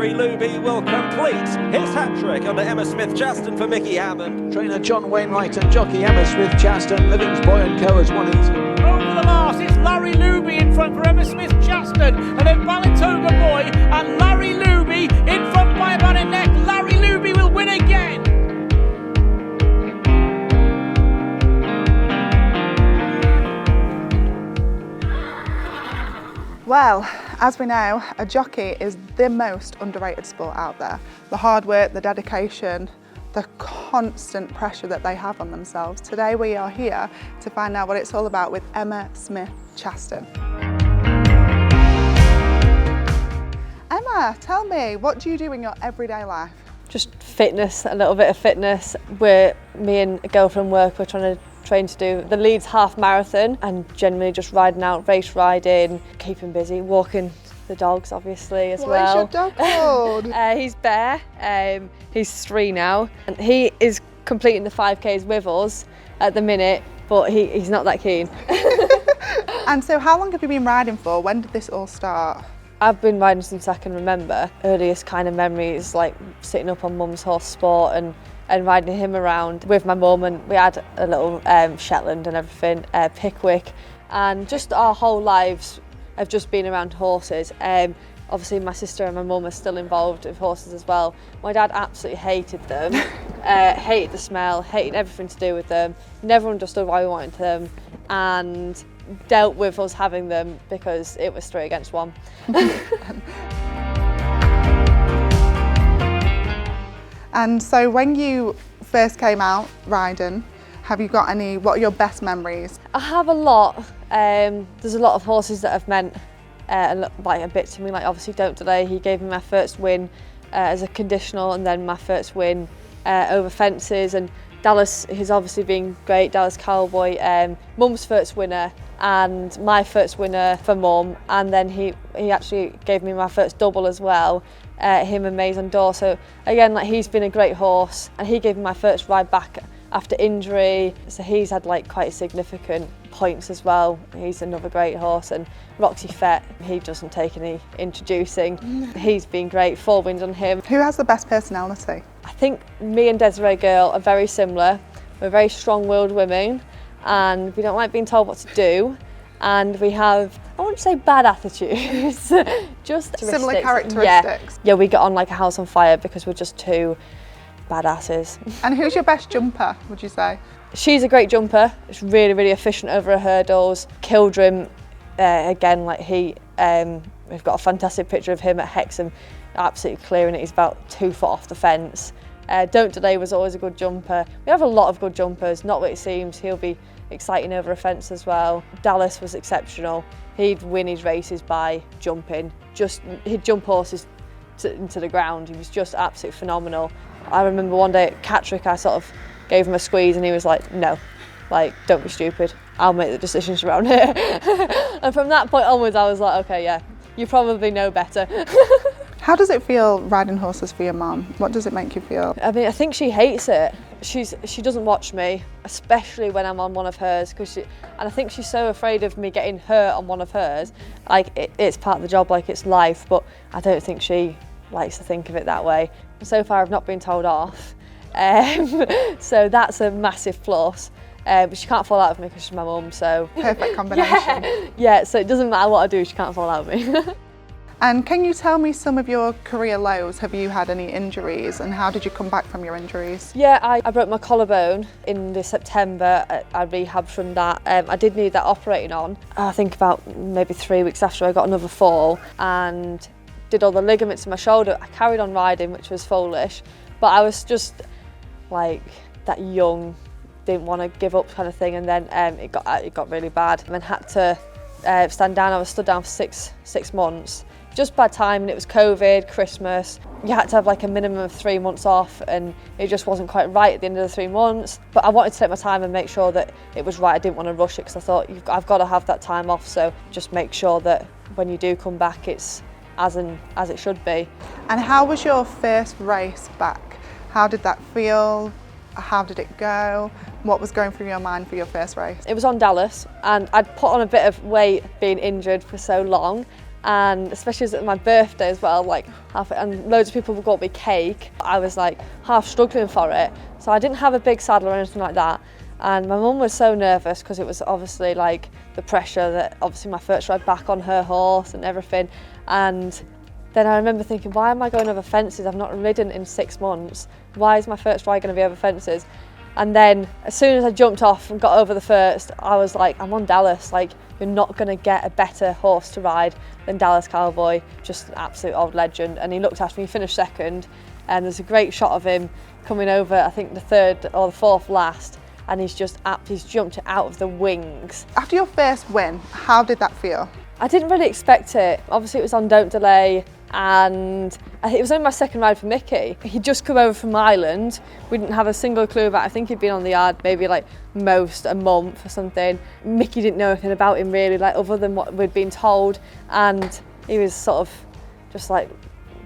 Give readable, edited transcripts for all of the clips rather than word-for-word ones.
Larry Luby will complete his hat-trick under Emma Smith-Chaston for Mickey Hammond. Trainer John Wainwright and jockey Emma Smith-Chaston, Livings Boy and Co has won it. Over the last, it's Larry Luby in front for Emma Smith-Chaston, and then Balatoga Boy and Larry Luby in front by about a neck. Larry Luby will win again. Well, as we know, a jockey is the most underrated sport out there. The hard work, the dedication, the constant pressure that they have on themselves. Today we are here to find out what it's all about with Emma Smith-Chaston. Emma, tell me, what do you do in your everyday life? Just fitness, a little bit of fitness. Me and a girl from work, we're trying to train to do the Leeds half marathon, and generally just riding out, race riding, keeping busy, walking the dogs obviously as well. What is your dog called? He's Bear, he's 3 now, and he is completing the 5Ks with us at the minute, but he's not that keen. And so how long have you been riding for? When did this all start? I've been riding since I can remember. Earliest kind of memories like sitting up on Mum's horse Sport and riding him around with my mum, and we had a little Shetland and everything, Pickwick, and just our whole lives have just been around horses. Obviously my sister and my mum are still involved with horses as well. My dad absolutely hated them, hated the smell, hated everything to do with them, never understood why we wanted them, and dealt with us having them because it was 3 against 1. And so when you first came out riding, have you got any, what are your best memories? I have a lot. There's a lot of horses that have meant a bit to me, like obviously Don't Delay. He gave me my first win as a conditional, and then my first win over fences, and Dallas has obviously been great. Dallas Cowboy, Mum's first winner and my first winner for Mum, and then he actually gave me my first double as well, him and Maison d'Or. So again, like, he's been a great horse, and he gave me my first ride back after injury, so he's had like quite significant points as well. He's another great horse. And Roxy Fett, he doesn't take any introducing. He's been great, 4 wins on him. Who has the best personality? I think me and Desiree Girl are very similar. We're very strong-willed women, and we don't like being told what to do, and we have, I wouldn't say bad attitudes, just similar characteristics. Yeah, we get on like a house on fire because we're just 2 badasses. And who's your best jumper, would you say? She's a great jumper. It's really, really efficient over her hurdles. Kildrim, again, like we've got a fantastic picture of him at Hexham, absolutely clearing it. He's about 2 foot off the fence. Don't Delay was always a good jumper. We have a lot of good jumpers, not what it seems. He'll be exciting over a fence as well. Dallas was exceptional. He'd win his races by jumping. He'd jump horses into the ground. He was just absolutely phenomenal. I remember one day at Catterick, I sort of gave him a squeeze and he was like, no, like, don't be stupid. I'll make the decisions around here. And from that point onwards, I was like, okay, yeah, you probably know better. How does it feel riding horses for your mum? What does it make you feel? I mean, I think she hates it. She doesn't watch me, especially when I'm on one of hers, and I think she's so afraid of me getting hurt on one of hers. Like, it's part of the job, like it's life, but I don't think she likes to think of it that way. So far, I've not been told off, so that's a massive plus. But she can't fall out of me because she's my mum, so... Perfect combination. Yeah, so it doesn't matter what I do, she can't fall out of me. And can you tell me some of your career lows? Have you had any injuries, and how did you come back from your injuries? Yeah, I broke my collarbone in the September. I rehabbed from that. I did need that operating on. I think about maybe 3 weeks after I got another fall and did all the ligaments in my shoulder. I carried on riding, which was foolish, but I was just like that young, didn't want to give up kind of thing, and then it got really bad and then had to stand down. I was stood down for six months. Just bad time, and it was COVID, Christmas. You had to have like a minimum of 3 months off, and it just wasn't quite right at the end of the 3 months. But I wanted to take my time and make sure that it was right. I didn't want to rush it because I thought I've got to have that time off. So just make sure that when you do come back, it's as it should be. And how was your first race back? How did that feel? How did it go? What was going through your mind for your first race? It was on Dallas, and I'd put on a bit of weight being injured for so long. and especially as my birthday as well, like and loads of people got me cake. I was like half struggling for it, so I didn't have a big saddle or anything like that. And my mum was so nervous because it was obviously like the pressure that obviously my first ride back on her horse and everything. And then I remember thinking, why am I going over fences? I've not ridden in 6 months. Why is my first ride going to be over fences? And then as soon as I jumped off and got over the first, I was like, I'm on Dallas. Like, you're not going to get a better horse to ride than Dallas Cowboy. Just an absolute old legend. And he looked after me, finished second. And there's a great shot of him coming over, I think the third or the fourth last. And he's jumped it out of the wings. After your first win, how did that feel? I didn't really expect it. Obviously it was on Don't Delay, and it was only my second ride for Mickey. He'd just come over from Ireland. We didn't have a single clue about it. I think he'd been on the yard maybe like most a month or something. Mickey didn't know anything about him really, like other than what we'd been told. And he was sort of just like,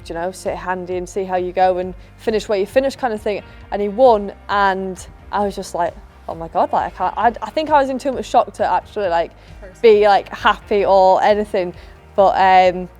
you know, sit handy and see how you go and finish where you finish kind of thing. And he won, and I was just like, oh my God, like I think I was in too much shock to actually like be like happy or anything. But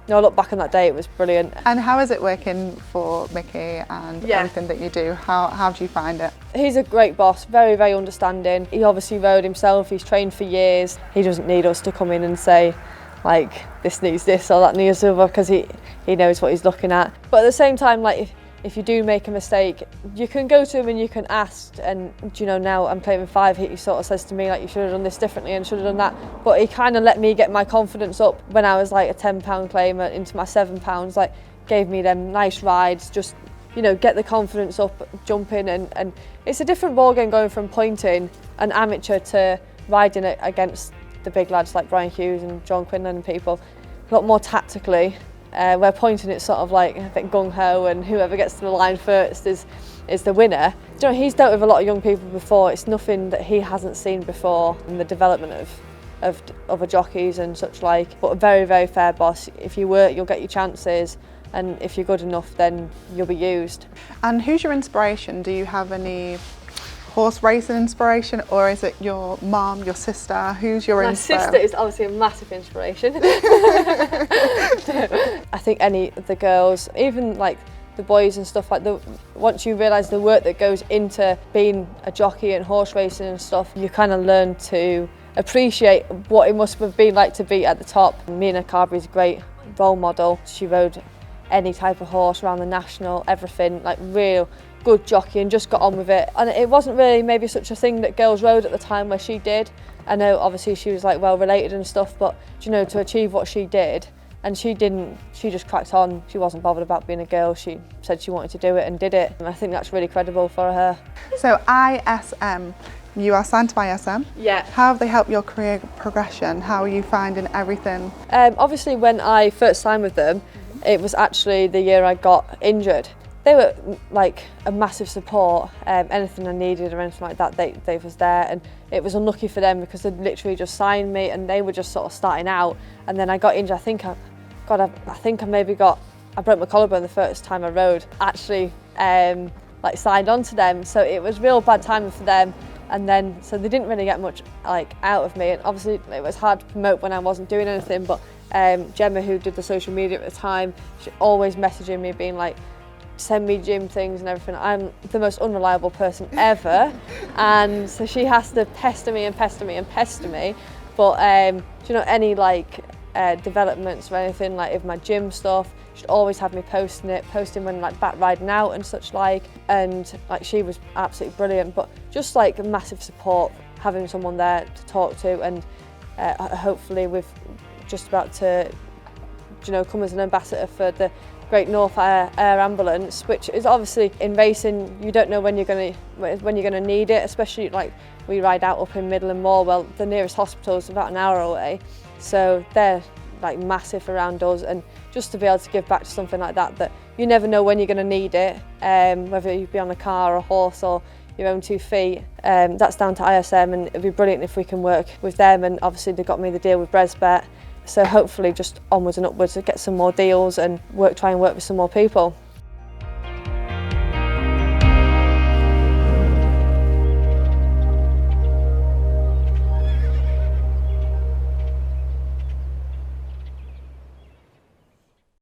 no, I look back on that day, it was brilliant. And how is it working for Mickey and everything that you do? How do you find it? He's a great boss, very, very understanding. He obviously rode himself, he's trained for years. He doesn't need us to come in and say, like, this needs this or that needs other, because he knows what he's looking at. But at the same time, like, if you do make a mistake, you can go to him and you can ask. And you know, now I'm playing with 5, he sort of says to me like, you should have done this differently and should have done that. But he kind of let me get my confidence up when I was like a £10 claimer into my £7, like gave me them nice rides, just, you know, get the confidence up, jumping. And it's a different ball game going from pointing an amateur to riding it against the big lads like Brian Hughes and John Quinlan and people, a lot more tactically. Where pointing it's sort of like a bit gung-ho, and whoever gets to the line first is the winner. You know, he's dealt with a lot of young people before. It's nothing that he hasn't seen before in the development of other jockeys and such like. But a very, very fair boss. If you work, you'll get your chances, and if you're good enough, then you'll be used. And who's your inspiration? Do you have any horse racing inspiration, or is it your mum, your sister? Who's your inspiration? My sister is obviously a massive inspiration. I think any of the girls, even like the boys and stuff, like once you realise the work that goes into being a jockey and horse racing and stuff, you kind of learn to appreciate what it must have been like to be at the top. Mina Carberry's a great role model. She rode any type of horse around the national, everything, like real good jockey, and just got on with it. And it wasn't really maybe such a thing that girls rode at the time where she did. I know obviously she was like well related and stuff, but you know, to achieve what she did, and she just cracked on. She wasn't bothered about being a girl. She said she wanted to do it and did it. And I think that's really credible for her. So ISM, you are signed to ISM. Yeah. How have they helped your career progression? How are you finding everything? Obviously when I first signed with them, it was actually the year I got injured. They were like a massive support. Anything I needed or anything like that, they was there. And it was unlucky for them because they'd literally just signed me and they were just sort of starting out. And then I got injured. I think I broke my collarbone the first time I rode. Actually, like signed on to them. So it was real bad timing for them. And then, so they didn't really get much like out of me. And obviously it was hard to promote when I wasn't doing anything. But Gemma, who did the social media at the time, she always messaging me being like, send me gym things and everything. I'm the most unreliable person ever, and so she has to pester me. But you know, any like developments or anything, like if my gym stuff, she'd always have me posting when like back riding out and such like. And like she was absolutely brilliant. But just like a massive support, having someone there to talk to, and hopefully we're just about to, you know, come as an ambassador for the Great North Air Ambulance, which is obviously in racing you don't know when you're going to need it, especially like we ride out up in Midland Moor. Well, the nearest hospital is about an hour away, so they're like massive around us. And just to be able to give back to something like that you never know when you're going to need it, whether you be on a car or a horse or your own 2 feet, that's down to ISM, and it'd be brilliant if we can work with them. And obviously they got me the deal with Bresbet. So hopefully just onwards and upwards to get some more deals and try and work with some more people.